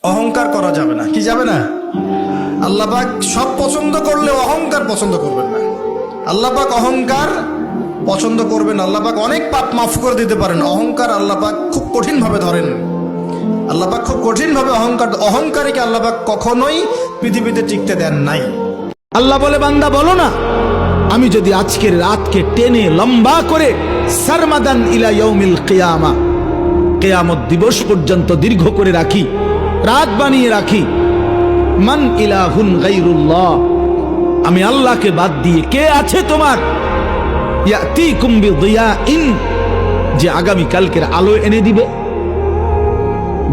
অহংকার করা যাবে না। কি যাবে না? আল্লাহ পাক সব পছন্দ করলে অহংকার পছন্দ করবেন না। আল্লাহ পাক অহংকার পছন্দ করবেন। আল্লাহ পাক অনেক পাপ মাফ করে দিতে পারেন, অহংকার আল্লাহ পাক খুব কঠিন ভাবে ধরেন। আল্লাহ পাক খুব কঠিন ভাবে অহংকারীকে আল্লাহ পাক কখনোই পৃথিবীতে টিকতে দেন নাই। আল্লাহ বলে, বান্দা বলো না, আমি যদি আজকের রাতকে টেনে লম্বা করে সারমাদান ইলা ইয়াউমিল কিয়ামা, কিয়ামত দিবস পর্যন্ত দীর্ঘ করে রাখি, রাত বানিয়ে রাখি, মান ইলাহুন গায়রুল্লাহ, আমি আল্লাহকে বাদ দিয়ে কে আছে তোমার, ইয়াতিকুম বিদিয়াইন, যে আগামী কালকের আলো এনে দিবে,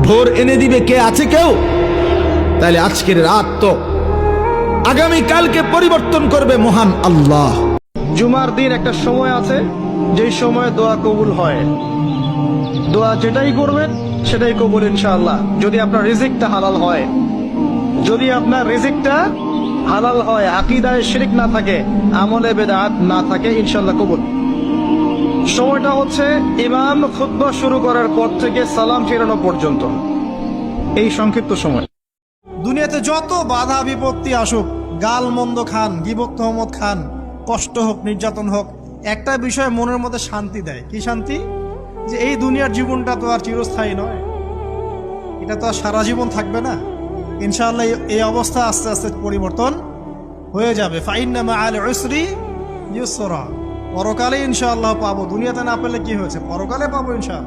ভোর এনে দিবে, কে আছে কেউ? তাহলে আজকের রাত তো আগামী কালকে পরিবর্তন করবে মহান আল্লাহ। জুমার দিন একটা সময় আছে যেই সময় দোয়া কবুল হয়। দোয়া যেটাই করবেন সেটাই কবুল ইনশাআল্লাহ, যদি আপনার রিজিকটা হালাল হয়। যদি আপনার রিজিকটা হালাল হয়, আকীদায় শিরক না থাকে, আমলে বেদাত না থাকে, ইনশাআল্লাহ কবুল। সময়টা হচ্ছে ইমাম খুতবা শুরু করার পর থেকে সালাম ফেরানো পর্যন্ত, এই সংক্ষিপ্ত সময়। দুনিয়াতে যত বাধা বিপত্তি আসুক, গাল মন্দ খান, গীবত তহমত খান, কষ্ট হোক, নির্যাতন হোক, একটা বিষয় মনের মধ্যে শান্তি দেয়। কি শান্তি? যে এই দুনিয়ার জীবনটা তো আর চিরস্থায়ী নয়, এটা তো আর সারা জীবন থাকবে না। ইনশাআল্লাহ এই অবস্থা আস্তে আস্তে পরিবর্তন হয়ে যাবে। ফাইন্না মাআল উসরি ইউসরা, পরকালে ইনশাআল্লাহ পাবো। দুনিয়াতে না পেলে কি হয়েছে, পরকালে পাবো ইনশাআল্লাহ।